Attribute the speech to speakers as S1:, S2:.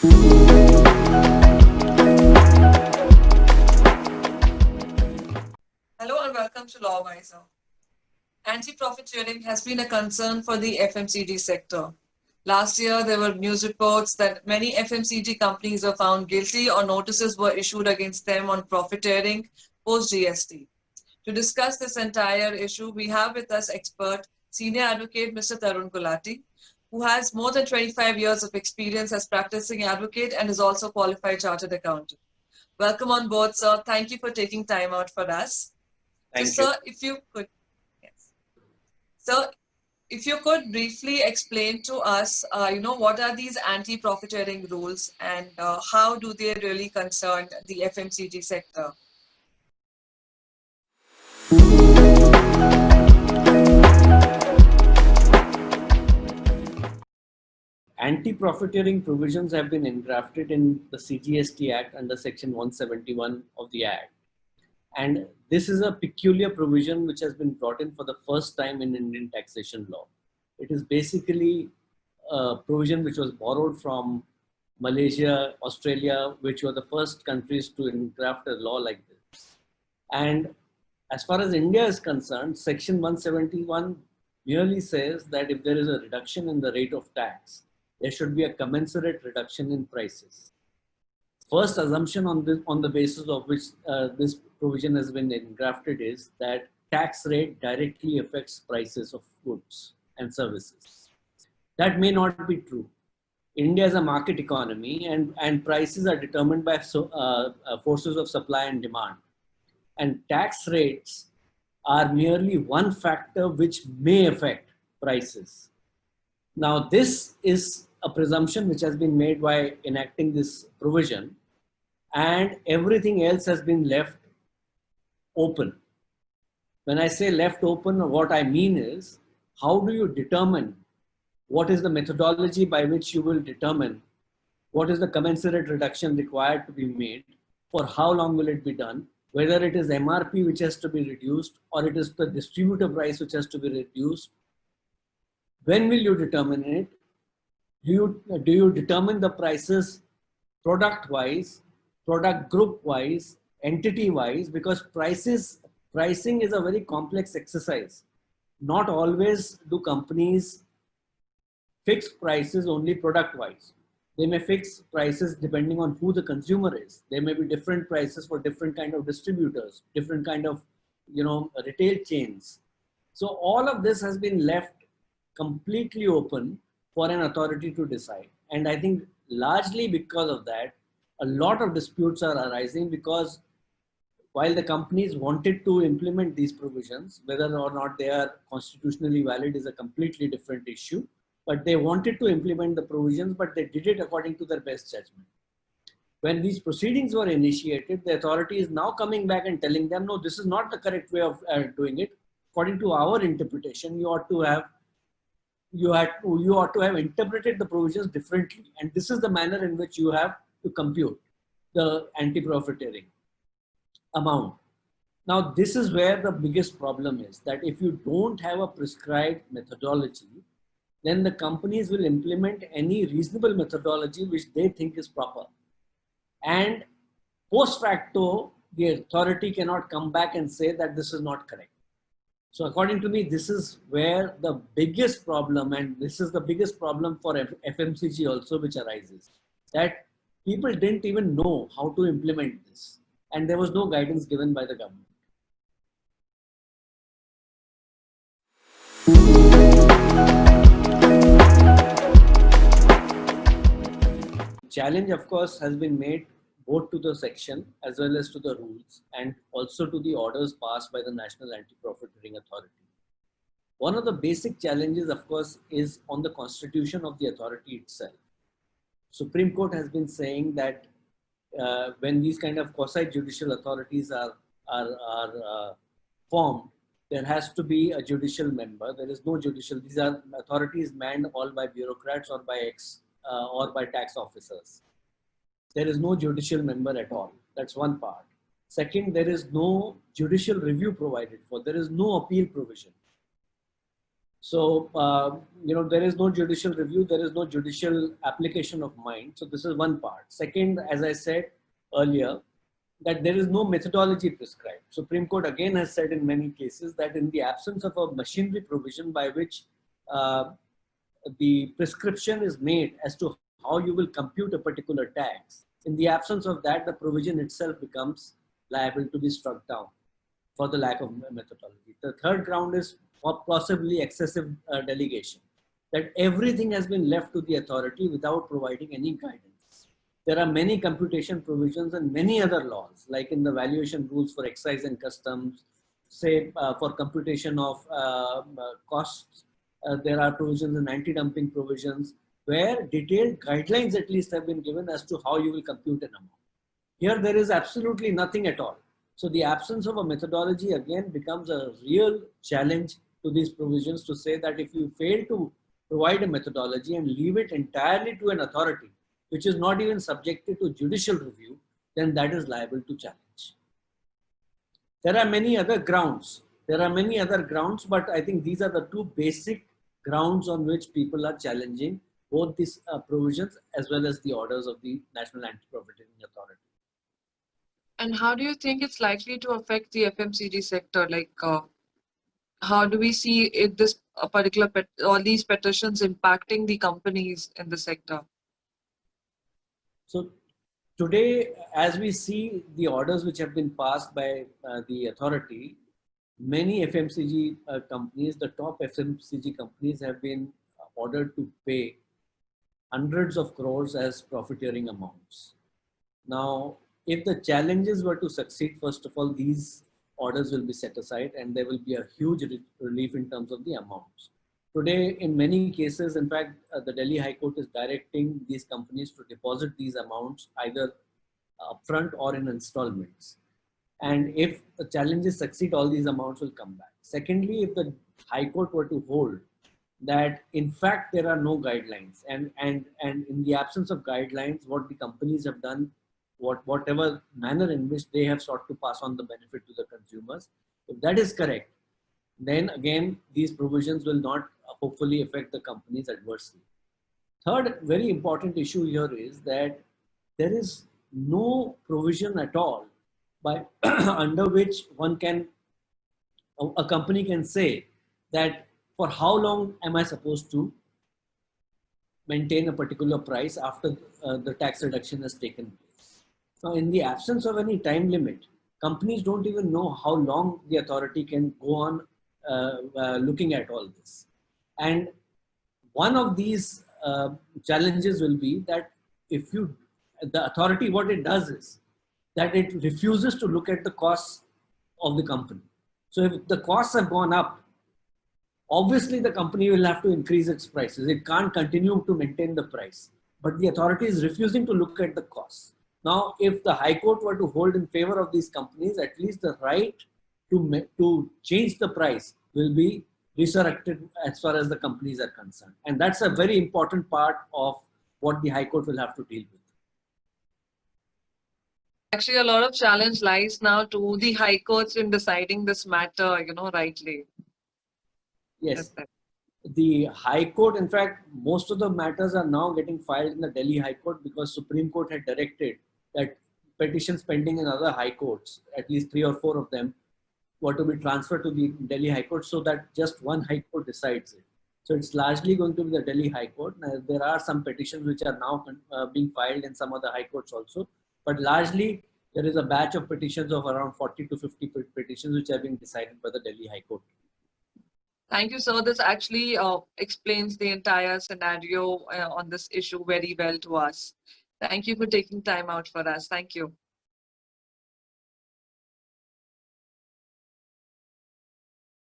S1: Hello and welcome to Lawwiser. Anti-profiteering has been a concern for the FMCG sector. Last year, there were news reports that many FMCG companies were found guilty or notices were issued against them on profiteering post GST. To discuss this entire issue, we have with us expert, senior advocate Mr. Tarun Gulati, who has more than 25 years of experience as practicing advocate and is also qualified chartered accountant. Welcome on board, sir. Thank you for taking time out for us. So,
S2: Thank you.
S1: sir, if you could, yes. So, if you could briefly explain to us, what are these anti-profiteering rules and how do they really concern the FMCG sector?
S2: Anti-profiteering provisions have been engrafted in the CGST Act under Section 171 of the Act. And this is a peculiar provision which has been brought in for the first time in Indian taxation law. It is basically a provision which was borrowed from Malaysia, Australia, which were the first countries to engraft a law like this. And as far as India is concerned, Section 171 merely says that if there is a reduction in the rate of tax, there should be a commensurate reduction in prices. First assumption on the basis of which this provision has been engrafted is that tax rate directly affects prices of goods and services. That may not be true. India is a market economy and prices are determined by forces of supply and demand. And tax rates are merely one factor which may affect prices. Now, this is a presumption which has been made by enacting this provision, and everything else has been left open. When I say left open, what I mean is, how do you determine what is the methodology by which you will determine what is the commensurate reduction required to be made, for how long will it be done, whether it is MRP which has to be reduced or it is the distributor price which has to be reduced. When will you determine it? Do you determine the prices product wise, product group wise, entity wise? Because pricing is a very complex exercise. Not always do companies fix prices only product wise. They may fix prices depending on who the consumer is. There may be different prices for different kind of distributors, different kind of retail chains. So all of this has been left completely open for an authority to decide. And I think largely because of that, a lot of disputes are arising, because while the companies wanted to implement these provisions, whether or not they are constitutionally valid is a completely different issue. But they wanted to implement the provisions, but they did it according to their best judgment. When these proceedings were initiated, the authority is now coming back and telling them, no, this is not the correct way of doing it. According to our interpretation, you ought to have interpreted the provisions differently, and this is the manner in which you have to compute the anti-profiteering amount. Now, this is where the biggest problem is, that if you don't have a prescribed methodology, then the companies will implement any reasonable methodology which they think is proper. And post facto, the authority cannot come back and say that this is not correct. So according to me, this is where the biggest problem, and this is the biggest problem for FMCG also, which arises, that people didn't even know how to implement this, and there was no guidance given by the government. Challenge, of course, has been made both to the section as well as to the rules, and also to the orders passed by the National Anti-Profiteering Authority. One of the basic challenges, of course, is on the constitution of the authority itself. Supreme Court has been saying that when these kind of quasi-judicial authorities are formed, there has to be a judicial member. There is no judicial. These are authorities manned all by bureaucrats or by tax officers. There is no judicial member at all. That's one part. Second, there is no judicial review provided for. There is no appeal provision. So, there is no judicial review, there is no judicial application of mind. So, this is one part. Second, as I said earlier, that there is no methodology prescribed. Supreme Court again has said in many cases that in the absence of a machinery provision by which uh, the prescription is made as to how you will compute a particular tax, in the absence of that, the provision itself becomes liable to be struck down for the lack of methodology. The third ground is possibly excessive delegation, that everything has been left to the authority without providing any guidance. There are many computation provisions and many other laws, like in the valuation rules for excise and customs, say for computation of costs, there are provisions in anti-dumping provisions where detailed guidelines at least have been given as to how you will compute an amount. Here there is absolutely nothing at all. So the absence of a methodology again becomes a real challenge to these provisions to say that if you fail to provide a methodology and leave it entirely to an authority, which is not even subjected to judicial review, then that is liable to challenge. There are many other grounds. But I think these are the two basic grounds on which people are challenging both these provisions as well as the orders of the National Anti-Profiteering Authority.
S1: And how do you think it's likely to affect the FMCG sector? Like, how do we see it, this particular all these petitions impacting the companies in the sector?
S2: So today, as we see the orders which have been passed by the authority, many FMCG companies, the top FMCG companies have been ordered to pay hundreds of crores as profiteering amounts. Now, if the challenges were to succeed, first of all, these orders will be set aside and there will be a huge relief in terms of the amounts. Today, in many cases, in fact, the Delhi High Court is directing these companies to deposit these amounts either upfront or in installments. And if the challenges succeed, all these amounts will come back. Secondly, if the High Court were to hold that in fact there are no guidelines, and in the absence of guidelines, what the companies have done, whatever manner in which they have sought to pass on the benefit to the consumers, if that is correct, then again these provisions will not hopefully affect the companies adversely. Third very important issue here is that there is no provision at all by under which a company can say that for how long am I supposed to maintain a particular price after the tax reduction has taken place. Now, in the absence of any time limit, companies don't even know how long the authority can go on looking at all this. And one of these challenges will be that the authority, what it does is that it refuses to look at the costs of the company. So if the costs have gone up, obviously the company will have to increase its prices. It can't continue to maintain the price. But the authority is refusing to look at the costs. Now, if the High Court were to hold in favor of these companies, at least the right to change the price will be resurrected as far as the companies are concerned. And that's a very important part of what the High Court will have to deal with.
S1: Actually, a lot of challenge lies now to the High Courts in deciding this matter, rightly.
S2: Yes. The High Court, in fact, most of the matters are now getting filed in the Delhi High Court because Supreme Court had directed that petitions pending in other High Courts, at least 3 or 4 of them, were to be transferred to the Delhi High Court so that just one High Court decides it. So it's largely going to be the Delhi High Court. Now, there are some petitions which are now being filed in some other High Courts also, but largely there is a batch of petitions of around 40 to 50 petitions which are being decided by the Delhi High Court.
S1: Thank you, sir. This actually explains the entire scenario on this issue very well to us. Thank you for taking time out for us. Thank you.